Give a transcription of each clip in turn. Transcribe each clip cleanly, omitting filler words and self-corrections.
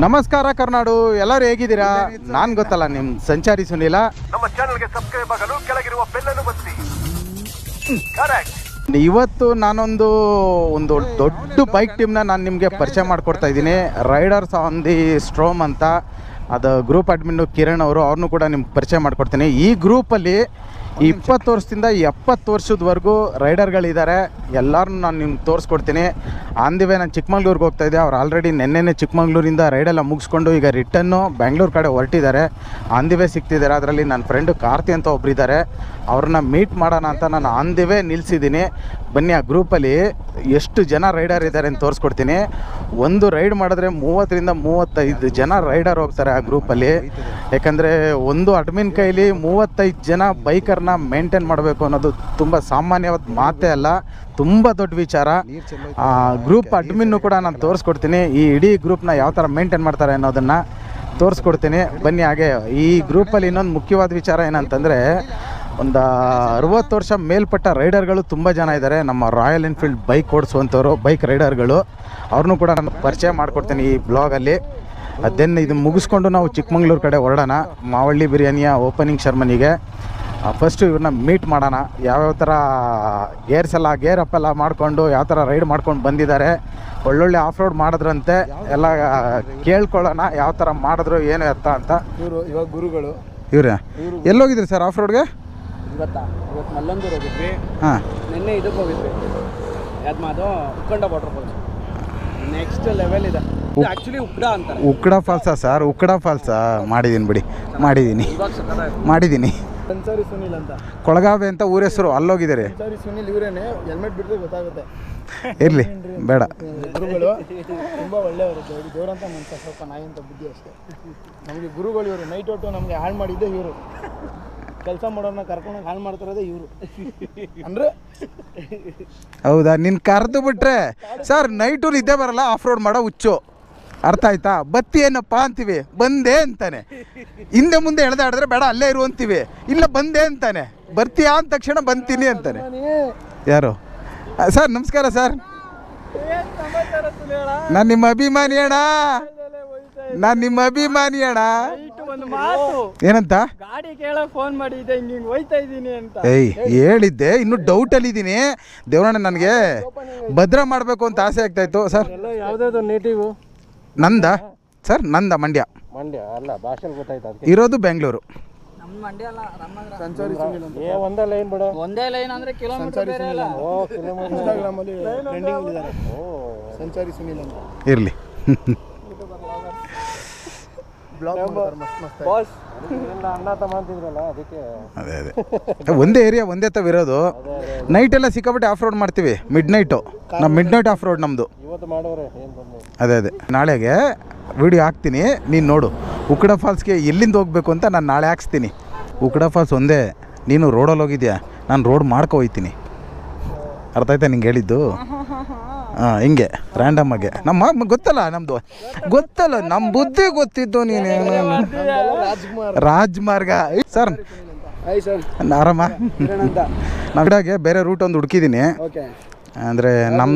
ನಮಸ್ಕಾರ ಕರ್ನಾಡು, ಎಲ್ಲರೂ ಹೇಗಿದ್ದೀರಾ? ನಾನು ಗೊತ್ತಲ್ಲ ನಿಮ್ಮ ಸಂಚಾರಿ ಸುನೀಲ. ನಮ್ಮ ಚಾನೆಲ್ಗೆ ಸಬ್ಸ್ಕ್ರೈಬ್ ಆಗಲು ಕೆಳಗಿರುವ ಬೆಲ್ ಅನ್ನು ಒತ್ತಿ. ಕರೆಕ್ಟ್. ಇವತ್ತು ನಾನೊಂದು ದೊಡ್ಡ ಬೈಕ್ ಟೀಮ್ನ ನಾನು ನಿಮಗೆ ಪರಿಚಯ ಮಾಡಿಕೊಡ್ತಾ ಇದ್ದೀನಿ. ರೈಡರ್ಸ್ ಆನ್ ದಿ ಸ್ಟ್ರೋಮ್ ಅಂತ, ಅದು ಗ್ರೂಪ್ ಅಡ್ಮಿನ್ನು ಕಿರಣ್ ಅವರು, ಅವ್ರನ್ನೂ ಕೂಡ ನಿಮ್ಗೆ ಪರಿಚಯ ಮಾಡಿಕೊಡ್ತೀನಿ. ಈ ಗ್ರೂಪಲ್ಲಿ 20 ವರ್ಷದಿಂದ 70 ವರ್ಷದವರೆಗೂ ರೈಡರ್ಗಳಿದ್ದಾರೆ. ಎಲ್ಲರನ್ನೂ ನಾನು ನಿಮ್ಗೆ ತೋರಿಸ್ಕೊಡ್ತೀನಿ. ಆನ್ ದಿ ವೇ ನಾನು ಚಿಕ್ಕಮಂಗ್ಳೂರಿಗೆ ಹೋಗ್ತಾಯಿದ್ದೆ. ಅವ್ರು ಆಲ್ರೆಡಿ ನೆನ್ನೆನೇ ಚಿಕ್ಕಮಂಗ್ಳೂರಿಂದ ರೈಡೆಲ್ಲ ಮುಗಿಸ್ಕೊಂಡು ಈಗ ರಿಟರ್ನು ಬೆಂಗಳೂರು ಕಡೆ ಹೊರಟಿದ್ದಾರೆ. ಆನ್ ದಿ ವೇ ಸಿಗ್ತಿದ್ದಾರೆ. ಅದರಲ್ಲಿ ನನ್ನ ಫ್ರೆಂಡು ಕಾರ್ತಿ ಅಂತ ಒಬ್ಬರಿದ್ದಾರೆ. ಅವ್ರನ್ನ ಮೀಟ್ ಮಾಡೋಣ ಅಂತ ನಾನು ಆನ್ ದಿ ವೇ ನಿಲ್ಲಿಸಿದ್ದೀನಿ. ಬನ್ನಿ, ಆ ಗ್ರೂಪಲ್ಲಿ ಎಷ್ಟು ಜನ ರೈಡರ್ ಇದ್ದಾರೆ ಅಂತ ತೋರಿಸ್ಕೊಡ್ತೀನಿ. ಒಂದು ರೈಡ್ ಮಾಡಿದ್ರೆ 30ರಿಂದ 35 ಜನ ರೈಡರ್ ಹೋಗ್ತಾರೆ ಆ ಗ್ರೂಪಲ್ಲಿ. ಯಾಕಂದರೆ ಒಂದು ಅಡ್ಮಿನ್ ಕೈಲಿ 35 ಜನ ಬೈಕರ್ನ ಮೇಂಟೈನ್ ಮಾಡಬೇಕು ಅನ್ನೋದು ತುಂಬ ಸಾಮಾನ್ಯವಾದ ಮಾತೇ ಅಲ್ಲ, ತುಂಬ ದೊಡ್ಡ ವಿಚಾರ. ಗ್ರೂಪ್ ಅಡ್ಮಿನ್ನು ಕೂಡ ನಾನು ತೋರಿಸ್ಕೊಡ್ತೀನಿ. ಈ ಇಡೀ ಗ್ರೂಪ್ನ ಯಾವ ಥರ ಮೇಂಟೈನ್ ಮಾಡ್ತಾರೆ ಅನ್ನೋದನ್ನು ತೋರಿಸ್ಕೊಡ್ತೀನಿ. ಬನ್ನಿ. ಹಾಗೆ ಈ ಗ್ರೂಪಲ್ಲಿ ಇನ್ನೊಂದು ಮುಖ್ಯವಾದ ವಿಚಾರ ಏನಂತಂದರೆ, ಒಂದು 60 ವರ್ಷ ಮೇಲ್ಪಟ್ಟ ರೈಡರ್ಗಳು ತುಂಬ ಜನ ಇದ್ದಾರೆ. ನಮ್ಮ ರಾಯಲ್ ಎನ್ಫೀಲ್ಡ್ ಬೈಕ್ ಓಡಿಸುವಂಥವ್ರು, ಬೈಕ್ ರೈಡರ್ಗಳು, ಅವ್ರನ್ನೂ ಕೂಡ ನಾನು ಪರಿಚಯ ಮಾಡಿಕೊಡ್ತೀನಿ ಈ ಬ್ಲಾಗಲ್ಲಿ. ಅದನ್ನು ಇದು ಮುಗಿಸ್ಕೊಂಡು ನಾವು ಚಿಕ್ಕಮಂಗ್ಳೂರು ಕಡೆ ಹೊರಡೋಣ. ಮಾವಳ್ಳಿ ಬಿರಿಯಾನಿಯ ಓಪನಿಂಗ್ ಶರ್ಮನಿಗೆ ಫಸ್ಟು ಇವ್ರನ್ನ ಮೀಟ್ ಮಾಡೋಣ. ಯಾವ್ಯಾವ ಥರ ಗೇರ್ ಅಪ್ ಎಲ್ಲ ಮಾಡಿಕೊಂಡು ಯಾವ ಥರ ರೈಡ್ ಮಾಡ್ಕೊಂಡು ಬಂದಿದ್ದಾರೆ, ಒಳ್ಳೊಳ್ಳೆ ಆಫ್ ರೋಡ್ ಮಾಡಿದ್ರಂತೆ, ಎಲ್ಲ ಕೇಳ್ಕೊಳ್ಳೋಣ. ಯಾವ ಥರ ಮಾಡಿದ್ರು, ಏನು ಎತ್ತ ಅಂತ. ಇವಾಗ ಗುರುಗಳು ಇವ್ರೆ ಎಲ್ಲೋಗಿದ್ರಿ ಸರ್ ಆಫ್ ರೋಡ್ಗೆ? ಇವತ್ತು ಮಲ್ಲಂದೂರು ಹೋಗಿದ್ವಿ. ಹಾಂ, ನಿನ್ನೆ ಇದಕ್ಕೆ ಹೋಗಿದ್ವಿ, ಅದು ಉಕ್ಕಂಡ ವಾಟರ್ ಫಾಲ್ಸ್. ನೆಕ್ಸ್ಟ್ ಲೆವೆಲ್ ಇದೆ. ಆ್ಯಕ್ಚುಲಿ ಉಕ್ಕಡ ಅಂತಾರೆ. ಉಕ್ಕಡ ಫಾಲ್ಸಾ ಸರ್? ಉಕ್ಕಡ ಫಾಲ್ಸಾ? ಮಾಡಿದ್ದೀನಿ ಬಿಡಿ, ಮಾಡಿದ್ದೀನಿ. ಸಂಚಾರಿ ಸುನೀಲ್ ಅಂತ, ಕೊಳಗಾವೆ ಅಂತ ಊರ ಹೆಸರು. ಅಲ್ಲೋಗಿದ್ದೀರಿ? ಸಂಚಾರಿ ಸುನೀಲ್ ಇವರೇನೆ. ಹೆಲ್ಮೆಟ್ ಬಿಟ್ಟರೆ ಗೊತ್ತಾಗುತ್ತೆ. ಇರಲಿ, ಬೇಡ. ಗುರುಗಳು ತುಂಬ ಒಳ್ಳೆಯವರು. ದೇವರಂತ ಮನುಷ್ಯ, ಸ್ವಲ್ಪ ನಾಯಿ ಅಂತ ಬುದ್ಧಿ ಅಷ್ಟೇ. ನಮಗೆ ಗುರುಗಳು ಇವರು. ನೈಟ್ ಹೊಟ್ಟು ನಮಗೆ ಹಾಳು ಮಾಡಿದ್ದೆ ಇವರು. ಕೆಲಸ ಮಾಡೋರನ್ನ ಕರ್ಕೊಂಡು ಹಾಳು ಮಾಡ್ತಿರೋದೇ ಇವರು ಅಂದರೆ. ಹೌದಾ? ನಿನ್ನ ಕರೆದು ಬಿಟ್ರೆ ಸರ್ ನೈಟು ನಿದ್ದೆ ಬರಲ್ಲ, ಆಫ್ ರೋಡ್ ಮಾಡೋ ಹುಚ್ಚು. ಅರ್ಥ ಆಯ್ತಾ? ಬತ್ತಿ ಏನಪ್ಪ ಅಂತೀವಿ, ಬಂದೆ ಅಂತಾನೆ. ಹಿಂದೆ ಮುಂದೆ ಎಳೆದಾಡಿದ್ರೆ ಬೇಡ ಅಲ್ಲೇ ಇರು ಅಂತೀವಿ, ಇಲ್ಲ ಬಂದೆ ಅಂತಾನೆ. ಬರ್ತೀಯಾ ಅಂದ ತಕ್ಷಣ ಬಂತೀನಿ ಅಂತಾನೆ. ಯಾರು ಸರ್? ನಮಸ್ಕಾರ ಸರ್, ನಾನು ನಿಮ್ಮ ಅಭಿಮಾನಿ ಅಣ್ಣ. ಒಂದು ಮಾತು ಏನಂತ? ಗಾಡಿ ಕೇಳಕ್ ಫೋನ್ ಮಾಡಿದ್ದೆ, ಹಿಂಗೆ ಹೋಯ್ತಾ ಇದ್ದೀನಿ ಅಂತ. ಹೇಳಿದ್ದೆ. ಇನ್ನು ಡೌಟಲ್ಲಿ ಇದ್ದೀನಿ. ದೇವರಣ್ಣ, ನನಗೆ ಭದ್ರ ಮಾಡಬೇಕು ಅಂತ ಆಸೆ ಆಗ್ತಾಯಿತ್ತು ಸರ್. ಯಾವುದಾದ್ರು ನೇಟಿವ್ ನಂದ ಸರ್? ಮಂಡ್ಯ. ಮಂಡ್ಯ ಅಲ್ಲ, ಭಾಷೆ ಗೊತ್ತಾಯ್ತು. ಇರೋದು ಬೆಂಗಳೂರು. ನಮ್ಮ ಮಂಡ್ಯ ಅಲ್ಲ, ಸಂಚಾರಿ ಸುನೀಲ್ ಅಂತ. ಒಂದೇ ಲೈನ್ ಬಿಡು, ಒಂದೇ ಲೈನ್ ಅಂದ್ರೆ ಕಿಲೋಮೀಟರ್ ಬೇರೆ ಅಲ್ಲ. ಇನ್ಸ್ಟಾಗ್ರಾಮ್ ಅಲ್ಲಿ ಟ್ರೆಂಡಿಂಗ್ ಇದ್ದಾರೆ ಸಂಚಾರಿ ಸುನೀಲ್ ಅಂತ. ಇರಲಿ. ಅದೇ ಒಂದೇ ಏರಿಯಾ, ಒಂದೇ ಇರೋದು. ನೈಟೆಲ್ಲ ಸಿಕ್ಕಾಪಟ್ಟೆ ಆಫ್ ರೋಡ್ ಮಾಡ್ತೀವಿ. ಮಿಡ್ ನೈಟ್ ಆಫ್ ರೋಡ್ ನಮ್ಮದು. ಅದೇ ನಾಳೆಗೆ ವಿಡಿಯೋ ಹಾಕ್ತೀನಿ, ನೀನು ನೋಡು. ಉಕ್ಕಡ ಫಾಲ್ಸ್ಗೆ ಎಲ್ಲಿಂದ ಹೋಗ್ಬೇಕು ಅಂತ ನಾನು ನಾಳೆ ಹಾಕ್ಸ್ತೀನಿ. ಉಕ್ಕಡ ಫಾಲ್ಸ್ ಒಂದೇ. ನೀನು ರೋಡಲ್ಲಿ ಹೋಗಿದ್ಯಾ, ನಾನು ರೋಡ್ ಮಾಡ್ಕೊ ಹೋಗ್ತೀನಿ. ಅರ್ಥ ಆಯ್ತಾ ನಿಂಗೆ ಹೇಳಿದ್ದು? ಹಾಂ, ಹಿಂಗೆ ರ್ಯಾಂಡಮ್ ಆಗಿ. ನಮ್ಮ ಗೊತ್ತಲ್ಲ, ನಮ್ಮದು ಗೊತ್ತಲ್ಲ, ನಮ್ಮ ಬುದ್ಧಿ ಗೊತ್ತಿದ್ದು. ನೀನೇನು ರಾಜ್ಮಾರ್ಗ ಸರ್? ಆರಾಮ. ನಮ್ಮ ಕಡೆಗೆ ಬೇರೆ ರೂಟ್ ಒಂದು ಹುಡುಕಿದ್ದೀನಿ. ಅಂದರೆ ನಮ್ಮ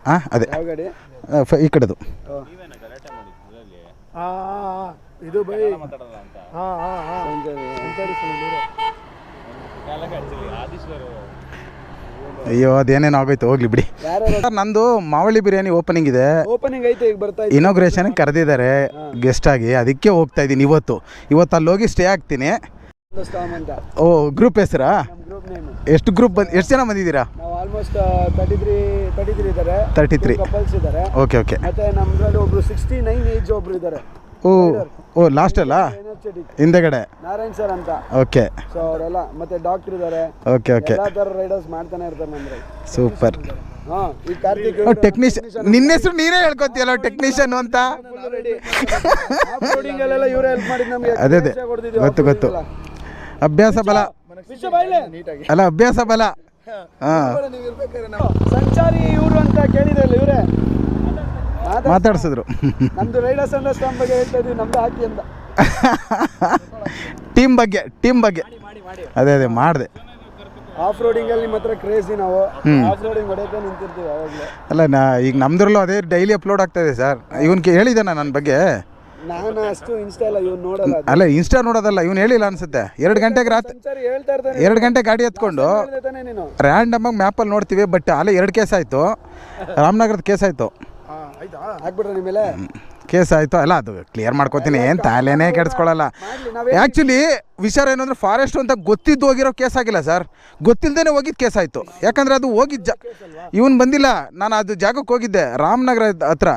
ಹಾಂ, ಅದೇ ಈ ಕಡೆದು. ಇದು ಬೈ ಅಯ್ಯೋ, ಅದೇನೇನು ಆಗೋಯ್ತು, ಹೋಗ್ಲಿ ಬಿಡಿ. ನಂದು ಮಾವಳ್ಳಿ ಬಿರಿಯಾನಿ ಓಪನಿಂಗ್ ಇದೆ. ಓಪನಿಂಗ್ ಐತೆ, ಈಗ ಬರ್ತಾ ಇದೆ. ಇನಾಗ್ರೇಷನ್ ಕರೆದಿದ್ದಾರೆ ಗೆಸ್ಟ್ ಆಗಿ, ಅದಕ್ಕೆ ಹೋಗ್ತಾ ಇದ್ದೀನಿ. ಇವತ್ತು ಅಲ್ಲಿ ಹೋಗಿ ಸ್ಟೇ ಆಗ್ತೀನಿ. ಓ, ಗ್ರೂಪ್ ಹೆಸರಾ? ಎಷ್ಟು ಜನ ಬಂದಿದ್ದೀರಾ? ನಾವು ಆಲ್ಮೋಸ್ಟ್ 33 ಇದ್ದಾರೆ. 33 ಕಪಲ್ಸ್ ಇದ್ದಾರೆ. ಓಕೆ. ಮತ್ತೆ ನಮ್ಮದ್ರಲ್ಲಿ ಒಬ್ರು 69 ಏಜ್ ಒಬ್ರು ಇದ್ದಾರೆ. ಓ ಲಾಸ್ಟ್ ಅಲ್ಲ, ಹಿಂದೆಗಡೆ ನಾರಾಯಣ್ ಸರ್ ಅಂತ. ಓಕೆ. ಸೊ ಅವರೆಲ್ಲ ಮತ್ತೆ ಡಾಕ್ಟರ್ ಇದ್ದಾರೆ. ಓಕೆ. ಎಲ್ಲ ಥರ ರೈಡರ್ಸ್ ಮಾಡ್ತಾನೆ ಇರ್ತಾರೆ ನಮ್ಗೆ. ಸೂಪರ್. ಈ ಕಾರ್ತಿಕ್ ಟೆಕ್ನಿಷಿಯನ್. ನಿನ್ನ ಹೆಸರು ನೀನೇ ಹೇಳ್ಕೊತೀಯಲ್ಲ, ಟೆಕ್ನಿಷಿಯನ್ ಅಂತ. ಇವರೇ ಹೆಲ್ಪ್ ಮಾಡಿದ್ ನಮಗೆ. ಅದೇ ಗೊತ್ತು. ಅಭ್ಯಾಸ ಬಲ ಅಲ್ಲ, ಅಭ್ಯಾಸ ಬಲ. ಸಂಚಾರಿ ಇವರು ಅಂತ ಕೇಳಿದ್ರಲ್ಲ, ಇವರೇ ಮಾತಾಡ್ಸಿದ್ರು. ನಮ್ದು ರೈಡರ್ಸ್ ಅಂಡ್ ಸ್ಟಾಂಪ್ ಬಗ್ಗೆ ಹೇಳ್ತಾ ಇದ್ವಿ, ನಮ್ದು ಹಾಕಿ ಅಂತ. ಟೀಮ್ ಬಗ್ಗೆ ಅದೇ ಮಾಡಿದೆ. ಆಫ್ ರೋಡಿಂಗಲ್ಲಿ ನಿಮ್ಮ ಹತ್ರ ಕ್ರೇಜಿ ನಾವು ಆಫ್ ರೋಡಿಂಗ್ ಹೊಡೆಯೋಕೆ ನಿಂತಿರ್ತೀವಿ ಯಾವಾಗಲೂ. ಅಲ್ಲ ಈಗ ನಮ್ದ್ರಲ್ಲೂ ಅದೇ ಡೈಲಿ ಅಪ್ಲೋಡ್ ಆಗ್ತಾಯಿದೆ ಸರ್. ಇವನ್ಗೆ ಹೇಳಿದ್ದಾನ ನನ್ನ ಬಗ್ಗೆ? ನಾನು ಅಷ್ಟು ಇನ್ಸ್ಟಾ ಇಲ್ಲ, ಇವ್ನು ನೋಡಲ್ಲ. ಅಲ್ಲ ಇನ್ಸ್ಟಾ ನೋಡೋದಲ್ಲ, ಇವ್ನು ಹೇಳಿಲ್ಲ ಅನ್ಸುತ್ತೆ. 2 ಗಂಟೆಗೆ ರಾತ್ರಿ ಹೇಳ್ತಾ ಇರ್ತಾನೆ, 2 ಗಂಟೆ ಗಾಡಿ ಎತ್ಕೊಂಡು ನೀನು ರ್ಯಾಂಡಮ್ ಆಗಿ ಮ್ಯಾಪಲ್ಲಿ ನೋಡ್ತೀವಿ. ಬಟ್ ಅಲ್ಲೇ 2 ಕೇಸ್ ಆಯಿತು, ರಾಮನಗರದ ಕೇಸ್ ಆಯಿತು. ಆಯ್ತಾ ಆಗ್ಬಿಟ್ರೆ ನಿಮ್ಮ ಮೇಲೆ ಕೇಸ್ ಆಯಿತು. ಅಲ್ಲ ಅದು ಕ್ಲಿಯರ್ ಮಾಡ್ಕೋತೀನಿ, ಏನು ತಲೆನೇ ಕೆಡಿಸ್ಕೊಳ್ಳಲ್ಲ. ಆ್ಯಕ್ಚುಲಿ ವಿಚಾರ ಏನಂದ್ರೆ ಫಾರೆಸ್ಟ್ ಅಂತ ಗೊತ್ತಿದ್ದು ಹೋಗಿರೋ ಕೇಸ್ ಆಗಿಲ್ಲ ಸರ್, ಗೊತ್ತಿಲ್ಲದೇ ಹೋಗಿದ್ದು ಕೇಸ್ ಆಯಿತು. ಯಾಕಂದರೆ ಅದು ಹೋಗಿದ್ದ ಇವನು ಬಂದಿಲ್ಲ. ನಾನು ಅದು ಜಾಗಕ್ಕೆ ಹೋಗಿದ್ದೆ, ರಾಮನಗರ ಹತ್ರ.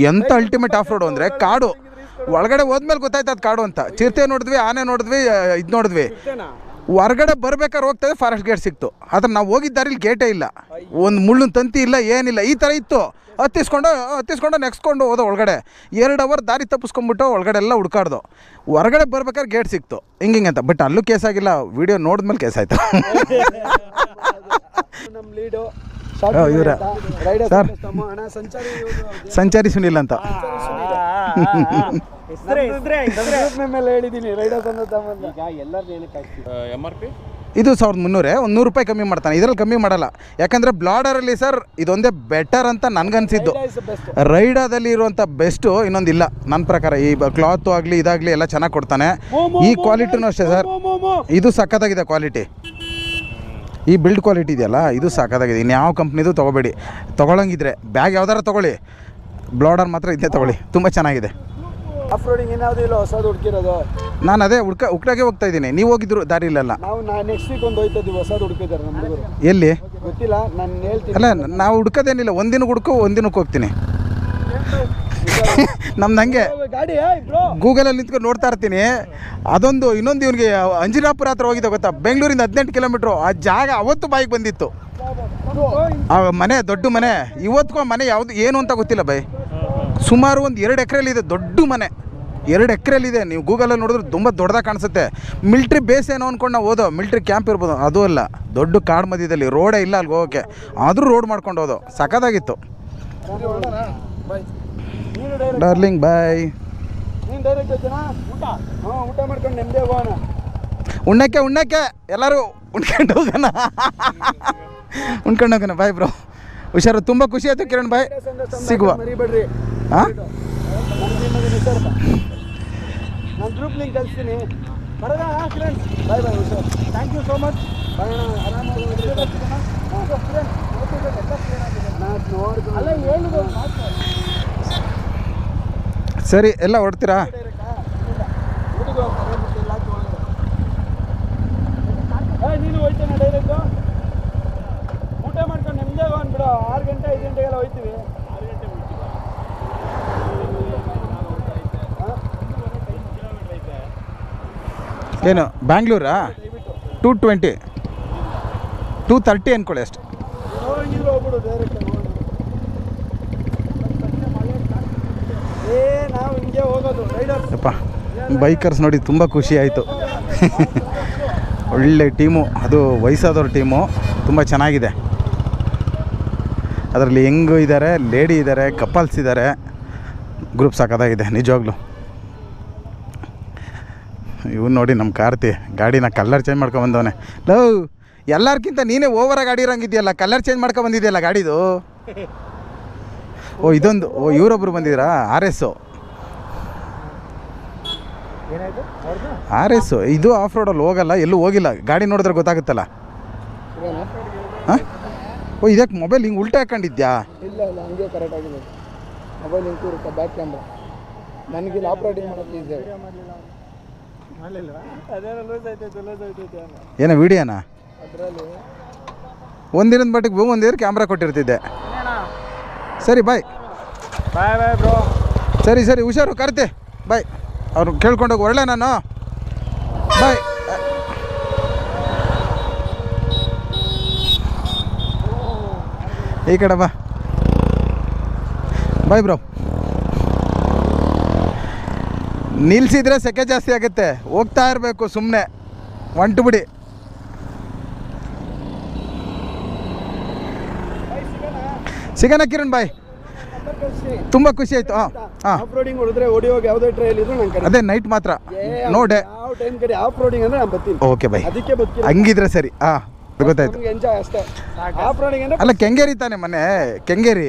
ಎಂಥ ಅಲ್ಟಿಮೇಟ್ ಆಫ್ ರೋಡು ಅಂದರೆ ಕಾಡು ಒಳಗಡೆ ಹೋದ್ಮೇಲೆ ಗೊತ್ತಾಯ್ತು ಅದು ಕಾಡು ಅಂತ. ಚಿರತೆ ನೋಡಿದ್ವಿ, ಆನೆ ನೋಡಿದ್ವಿ, ಇದು ನೋಡಿದ್ವಿ. ಹೊರಗಡೆ ಬರ್ಬೇಕಾದ್ರೆ ಹೋಗ್ತದೆ ಫಾರೆಸ್ಟ್ ಗೇಟ್ ಸಿಕ್ತು. ಆದರೆ ನಾವು ಹೋಗಿದ್ದಾರಿಲ್ಲಿ ಗೇಟೇ ಇಲ್ಲ, ಒಂದು ಮುಳ್ಳಿನ ತಂತಿ ಇಲ್ಲ, ಏನಿಲ್ಲ. ಈ ಥರ ಇತ್ತು. ಹತ್ತಿಸ್ಕೊಂಡು ನೆಕ್ಸ್ಕೊಂಡು ಹೋದ ಒಳಗಡೆ. 2 ಅವರ್ ದಾರಿ ತಪ್ಪಿಸ್ಕೊಂಡ್ಬಿಟ್ಟು ಒಳಗಡೆ ಎಲ್ಲ ಹುಡ್ಕಾಡ್ದು. ಹೊರಗಡೆ ಬರ್ಬೇಕಾದ್ರೆ ಗೇಟ್ ಸಿಕ್ತು ಹಿಂಗೆ ಅಂತ. ಬಟ್ ಅಲ್ಲೂ ಕೇಸ್ ಆಗಿಲ್ಲ, ವಿಡಿಯೋ ನೋಡಿದ್ಮೇಲೆ ಕೇಸ್ ಆಯಿತು. ನಮ್ಮ ಲೀಡು ಇವರ ಸರ್ ಸಂಚಾರಿ ಸುನಿಲ್ ಅಂತ. ಮೇಲೆ ಹೇಳಿದ್ದೀನಿ ರೈಡರ್ಸ್ ಅಂತ MRP ಇದು 1300, ಒಂದು 100 ರೂಪಾಯಿ ಕಮ್ಮಿ ಮಾಡ್ತಾನೆ. ಇದರಲ್ಲಿ ಕಮ್ಮಿ ಮಾಡಲ್ಲ. ಯಾಕಂದರೆ ಬ್ಲಾಡರಲ್ಲಿ ಸರ್ ಇದೊಂದೇ ಬೆಟರ್ ಅಂತ ನನಗನ್ಸಿದ್ದು. ರೈಡಾದಲ್ಲಿ ಇರುವಂಥ ಬೆಸ್ಟು ಇನ್ನೊಂದಿಲ್ಲ ನನ್ನ ಪ್ರಕಾರ. ಈ ಕ್ಲಾತು ಆಗಲಿ ಇದಾಗಲಿ ಎಲ್ಲ ಚೆನ್ನಾಗಿ ಕೊಡ್ತಾನೆ. ಈ ಕ್ವಾಲಿಟಿನೂ ಅಷ್ಟೇ ಸರ್, ಇದು ಸಖತ್ತಾಗಿದೆ ಕ್ವಾಲಿಟಿ. ಈ ಬಿಲ್ಡ್ ಕ್ವಾಲಿಟಿ ಇದೆಯಲ್ಲ, ಇದು ಸಾಕಾಗಿದೆ. ಇನ್ಯಾವ ಕಂಪ್ನಿದು ತೊಗೋಬೇಡಿ. ತೊಗೊಳಂಗಿದ್ರೆ ಬ್ಯಾಗ್ ಯಾವ್ದಾರು ತೊಗೊಳ್ಳಿ, ಬ್ಲಾಡರ್ ಮಾತ್ರ ಇದನ್ನೇ ತೊಗೊಳ್ಳಿ, ತುಂಬ ಚೆನ್ನಾಗಿದೆ. ಆಫ್ ರೋಡಿಂಗ್ ಏನಾದರೂ ಇಲ್ಲ ಹೊಸದು ಹುಡುಕಿರೋದು? ನಾನು ಅದೇ ಹುಡ್ಕಾಗೆ ಹೋಗ್ತಾ ಇದ್ದೀನಿ. ನೀವು ಹೋಗಿದ್ರು ದಾರಿ ಇಲ್ಲಲ್ಲ? ನಾವು ನೆಕ್ಸ್ಟ್ ವೀಕ್ ಒಂದು ಹೋಯ್ತಾ ಇದ್ದೀವಿ, ಹೊಸದು ಹುಡುಕಿದ್ದಾರೆ ನಮ್ಮ ಹುಡುಗರು. ಎಲ್ಲಿ ಗೊತ್ತಿಲ್ಲ, ನಾನು ಹೇಳ್ತೀನಿ. ಅಲ್ಲ ನಾವು ಹುಡ್ಕೋದೇನಿಲ್ಲ, ಒಂದಿನ ಹುಡುಕು ಒಂದಿನಕ್ಕೆ ಹೋಗ್ತೀನಿ. ನಮ್ದು ಹಂಗೆ ಗೂಗಲಲ್ಲಿ ನಿಂತ್ಕೊಂಡು ನೋಡ್ತಾ ಇರ್ತೀನಿ. ಅದೊಂದು ಇನ್ನೊಂದು ಇವನಿಗೆ ಅಂಜನಾಪುರ ಹತ್ರ ಹೋಗಿದ್ದೆ ಗೊತ್ತಾ, ಬೆಂಗಳೂರಿಂದ 18 ಕಿಲೋಮೀಟ್ರು. ಆ ಜಾಗ ಅವತ್ತು ಬಾಯಿಗೆ ಬಂದಿತ್ತು. ಆ ಮನೆ ದೊಡ್ಡ ಮನೆ, ಇವತ್ತಿಗೂ ಮನೆ ಯಾವುದು ಏನು ಅಂತ ಗೊತ್ತಿಲ್ಲ ಬೈ. ಸುಮಾರು ಒಂದು 2 ಎಕರೆಲಿದೆ, ದೊಡ್ಡ ಮನೆ 2 ಎಕರೆಲಿದೆ. ನೀವು ಗೂಗಲಲ್ಲಿ ನೋಡಿದ್ರೆ ತುಂಬ ದೊಡ್ಡದಾಗಿ ಕಾಣಿಸುತ್ತೆ. ಮಿಲ್ಟ್ರಿ ಬೇಸ್ ಏನೋ ಅಂದ್ಕೊಂಡು ನಾವು ಹೋದೋ, ಮಿಲ್ಟ್ರಿ ಕ್ಯಾಂಪ್ ಇರ್ಬೋದು, ಅದು ಅಲ್ಲ. ದೊಡ್ಡ ಕಾಡು ಮಧ್ಯದಲ್ಲಿ, ರೋಡೇ ಇಲ್ಲ ಅಲ್ಲಿಗೆ ಹೋಗೋಕ್ಕೆ, ಆದರೂ ರೋಡ್ ಮಾಡ್ಕೊಂಡು ಹೋದೋ, ಸಖತ್ತಾಗಿತ್ತು. ಡಾರ್ಲಿಂಗ್ ಬಾಯ್. ನೀನು ಡೈರೆಕ್ಟ್ ಹೋಗ್ತೀನಾ? ಊಟ ಮಾಡ್ಕೊಂಡು ನೆಮ್ಮದಿ ಹೋಗೋಣ. ಉಣ್ಣಕ್ಕೆ ಎಲ್ಲರೂ ಉಣ್ಕೊಂಡು ಹೋಗೋಣ. ಬಾಯ್ ಬ್ರೋ, ಹುಷಾರು. ತುಂಬ ಖುಷಿ ಆಯಿತು ಕಿರಣ್ ಬಾಯ್, ಸಿಗುವ. ಮರಿಬೇಡ್ರಿ. ಹಾಂ, ನಾನು ಗ್ರೂಪ್ ಲಿಂಕ್ ಕಳಿಸ್ತೀನಿ. ಬರೋದಾ ಕಿರಣ್? ಬಾಯ್ ಹುಷಾರು. Thank you so much. ಆರಾಮಾಗಿ ಅಲ್ಲ ಹೇಳುದು ಸರಿ. ಎಲ್ಲ ಹೊರಡ್ತೀರಾ? ನೀನು ಹೋಯ್ತೇನೆ ಡೈರೆಕ್ಟು? ಊಟ ಮಾಡ್ಕೊಂಡು ನಿಮ್ಮದೇ ಅಂದ್ಬಿಡು. 6 ಗಂಟೆ 5 ಗಂಟೆಗೆಲ್ಲ ಹೋಯ್ತೀವಿ. 6 ಗಂಟೆ ಏನು ಬ್ಯಾಂಗ್ಳೂರಾ? 220 230 ಅಂದ್ಕೊಳ್ಳಿ ಅಷ್ಟು. ಹೋಗಿದ್ರು ಹೋಗ್ಬಿಡು ಡೈರೆಕ್ಟ್. ನಾವು ಹಿಂಗೆ ಹೋಗೋದು ರೈಡರ್ಸ್. ಅಪ್ಪ ಬೈಕರ್ಸ್ ನೋಡಿ ತುಂಬ ಖುಷಿ ಆಯಿತು. ಒಳ್ಳೆ ಟೀಮು, ಅದು ವಯಸ್ಸಾದವ್ರ ಟೀಮು, ತುಂಬ ಚೆನ್ನಾಗಿದೆ. ಅದರಲ್ಲಿ ಹೆಂಗು ಇದ್ದಾರೆ, ಲೇಡಿ ಇದ್ದಾರೆ, ಕಪಲ್ಸ್ ಇದ್ದಾರೆ. ಗ್ರೂಪ್ ಸಾಕಾಗಿದೆ ನಿಜವಾಗ್ಲೂ. ಇವ್ನು ನೋಡಿ ನಮ್ಮ ಕಾರ್ತಿ ಗಾಡಿನ ಕಲರ್ ಚೇಂಜ್ ಮಾಡ್ಕೊಬಂದವನೆ. ಲವ್ ಎಲ್ಲರಿಗಿಂತ ನೀನೇ ಓವರಾಗಿ ಗಾಡಿ ಇರೋಂಗಿದೆಯಲ್ಲ, ಕಲರ್ ಚೇಂಜ್ ಮಾಡ್ಕೊಬಂದಿದೆಯಲ್ಲ ಗಾಡಿದು. ಓ ಇದೊಂದು, ಓ ಇವರೊಬ್ಬರು ಬಂದಿದ್ದೀರಾ? RS ಇದು ಆಫ್ ರೋಡಲ್ಲಿ ಹೋಗಲ್ಲ, ಎಲ್ಲೂ ಹೋಗಿಲ್ಲ. ಗಾಡಿ ನೋಡಿದ್ರೆ ಗೊತ್ತಾಗುತ್ತಲ್ಲ. ಹಾಂ, ಓ ಇದಕ್ಕೆ ಮೊಬೈಲ್ ಹಿಂಗೆ ಉಲ್ಟಾ ಹಾಕೊಂಡಿದ್ಯಾ? ಇಲ್ಲ ಹಂಗೆ ಕರೆಕ್ಟ್ ಆಗಿದೆ. ಮೊಬೈಲ್ ಹಿಂಗೆ ಇರುತ್ತೆ, ಬ್ಯಾಕ್ ಕ್ಯಾಮ್ರಾ. ನನಗೆ ಆಪ್ರೇಟಿಂಗ್ ಮಾಡೋಕ್ಕೆ ಈಸಿ ಆಗಿದೆ. ಅದೇನೋ ಲೂಸ್ ಆಯ್ತೈತೆ ಏನೋ ವಿಡಿಯೋನಾ? ಅದರಲ್ಲಿ ಒಂದಿನದ ಮಟ್ಟಿಗೆ ಒಂದಿನ ಕ್ಯಾಮ್ರಾ ಕೊಟ್ಟಿರ್ತಿದ್ದೆ. ಸರಿ ಬಾಯ್. Bye bro. ಸರಿ ಹುಷಾರು ಕರ್ತೆ. ಬಾಯ್. ಅವ್ರು ಕೇಳ್ಕೊಂಡೋಗಿ ಒಳ್ಳೆ ನಾನು. ಬಾಯ್. ಈ ಕಡೆ ಬಾ. Bye bro. ನಿಲ್ಸಿದ್ರೆ ಸೆಕೆ ಜಾಸ್ತಿ ಆಗುತ್ತೆ, ಹೋಗ್ತಾ ಇರಬೇಕು ಸುಮ್ಮನೆ, ಹೊಂಟು ಬಿಡಿ. ಸಿಗೋಣ ಕಿರಣ್ ಬಾಯ್, ತುಂಬ ಖುಷಿ ಆಯಿತು. ಹಾಂ ಆಫ್ ರೋಡಿಂಗ್ ಹೊಡೆದ್ರೆ ಹೊಡಿಯೋಗಿ ಯಾವುದೇ ಟ್ರೈಲ್ ಇದ್ರು ನಂಗೆ ಅದೇ ನೈಟ್ ಮಾತ್ರ ನೋಡೆ. ಯಾವ ಟೈಮ್ ಕಡೆ ಆಫ್ ರೋಡಿಂಗ್ ಅಂದರೆ ನಾನು ಬರ್ತೀನಿ. ಓಕೆ ಬಾಯ್, ಅದಕ್ಕೆ ಬರ್ತೀನಿ. ಹಂಗಿದ್ರೆ ಸರಿ. ಹಾಂ ಗೊತ್ತಾಯ್ತು. ಎಂಜಾಯ್ ಅಷ್ಟೇ. ಆ ಪ್ರಾಣಿಗೆ ಅಂದ್ರೆ ಅಲ್ಲ ಕೆಂಗೇರಿ ತಾನೆ ಮನೆ, ಕೆಂಗೇರಿ.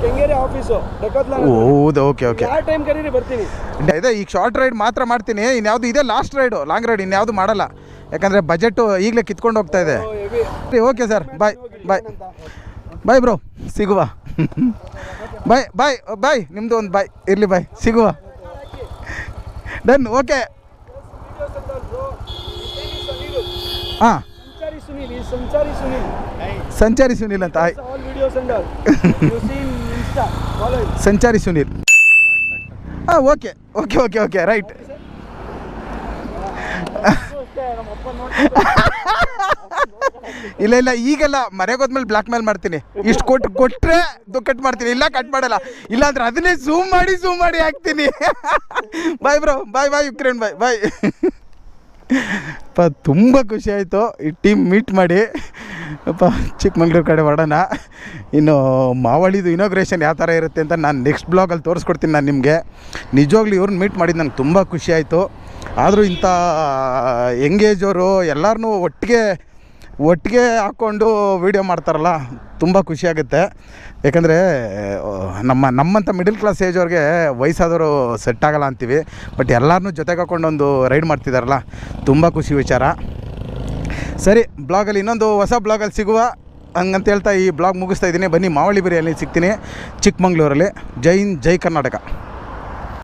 ಕೆಂಗೇರಿ ಆಫೀಸು ಡೆಕೋತ್ಲಾನ್. ಹೌದು, ಓಕೆ ಓಕೆ. ಯಾವ ಟೈಮ್ ಕರೀರಿ ಬರ್ತೀನಿ. ಇದೆ, ಈಗ ಶಾರ್ಟ್ ರೈಡ್ ಮಾತ್ರ ಮಾಡ್ತೀನಿ, ಇನ್ಯಾವುದು ಇದೆ ಲಾಸ್ಟ್ ರೈಡು, ಲಾಂಗ್ ರೈಡ್ ಇನ್ಯಾವುದು ಮಾಡಲ್ಲ, ಯಾಕಂದರೆ ಬಜೆಟು ಈಗಲೇ ಕಿತ್ಕೊಂಡು ಹೋಗ್ತಾ ಇದೆ. ಓಕೆ ಸರ್, ಬಾಯ್ ಬಾಯ್ ಬಾಯ್ ಬ್ರೋ, ಸಿಗುವ. ಬಾಯ್ ಬಾಯ್ ಬಾಯ್, ನಿಮ್ಮದು ಒಂದು ಬಾಯ್ ಇರಲಿ, ಬಾಯ್, ಸಿಗುವ. Done, okay. ಹಾಂ, ಸಂಚಾರಿ ಸುನೀಲ್ ಅಂತ. ಸಂಚಾರಿ ಸುನೀಲ್. ಹಾಂ, okay okay okay okay, right. ಇಲ್ಲ ಇಲ್ಲ, ಈಗೆಲ್ಲ ಮರೆಗೋದ್ಮೇಲೆ ಬ್ಲಾಕ್ ಮೇಲ್ ಮಾಡ್ತೀನಿ. ಇಷ್ಟು ಕೊಟ್ಟರೆ ಕಟ್ ಮಾಡ್ತೀನಿ, ಇಲ್ಲ ಕಟ್ ಮಾಡಲ್ಲ, ಇಲ್ಲಾಂದ್ರೆ ಅದನ್ನೇ ಝೂಮ್ ಮಾಡಿ ಹಾಕ್ತೀನಿ. ಬಾಯ್ ಬ್ರೋ, ಬಾಯ್ ಬಾಯ್ ಯುಕ್ರೇನ್, ಬಾಯ್ ಬಾಯ್. ತುಂಬ ಖುಷಿ ಆಯಿತು ಈ ಟೀಮ್ ಮೀಟ್ ಮಾಡಿ. ಚಿಕ್ಕಮಂಗ್ಳೂರು ಕಡೆ ಹೊರಡೋಣ. ಇನ್ನು ಮಾವಳಿದು ಇನಾಗ್ರೇಷನ್ ಯಾವ ಥರ ಇರುತ್ತೆ ಅಂತ ನಾನು ನೆಕ್ಸ್ಟ್ ಬ್ಲಾಗಲ್ಲಿ ತೋರಿಸ್ಕೊಡ್ತೀನಿ ನಾನು ನಿಮಗೆ. ನಿಜವಾಗ್ಲೂ ಇವ್ರನ್ನ ಮೀಟ್ ಮಾಡಿದ್ದು ನಂಗೆ ತುಂಬ ಖುಷಿ ಆಯಿತು. ಆದರೂ ಇಂಥ ಯಂಗೇಜವರು ಎಲ್ಲರನ್ನೂ ಒಟ್ಟಿಗೆ ಹಾಕ್ಕೊಂಡು ವೀಡಿಯೋ ಮಾಡ್ತಾರಲ್ಲ, ತುಂಬ ಖುಷಿಯಾಗುತ್ತೆ. ಯಾಕಂದರೆ ನಮ್ಮಂಥ ಮಿಡಲ್ ಕ್ಲಾಸ್ ಏಜವ್ರಿಗೆ ವಯಸ್ಸಾದವರು ಸೆಟ್ ಆಗಲ್ಲ ಅಂತೀವಿ, ಬಟ್ ಎಲ್ಲರನ್ನೂ ಜೊತೆಗೆ ಹಾಕ್ಕೊಂಡು ಒಂದು ರೈಡ್ ಮಾಡ್ತಿದ್ದಾರಲ್ಲ, ತುಂಬ ಖುಷಿ ವಿಚಾರ. ಸರಿ, ಬ್ಲಾಗಲ್ಲಿ ಇನ್ನೊಂದು ಹೊಸ ಬ್ಲಾಗಲ್ಲಿ ಸಿಗುವ ಹಂಗಂತ ಹೇಳ್ತಾ ಈ ಬ್ಲಾಗ್ ಮುಗಿಸ್ತಾ ಇದ್ದೀನಿ. ಬನ್ನಿ, ಮಾವಳಿ ಬಿರಿಯಲ್ಲಿ ಸಿಗ್ತೀನಿ ಚಿಕ್ಕಮಂಗ್ಳೂರಲ್ಲಿ. ಜೈ ಹಿಂದ್, ಜೈ ಕರ್ನಾಟಕ.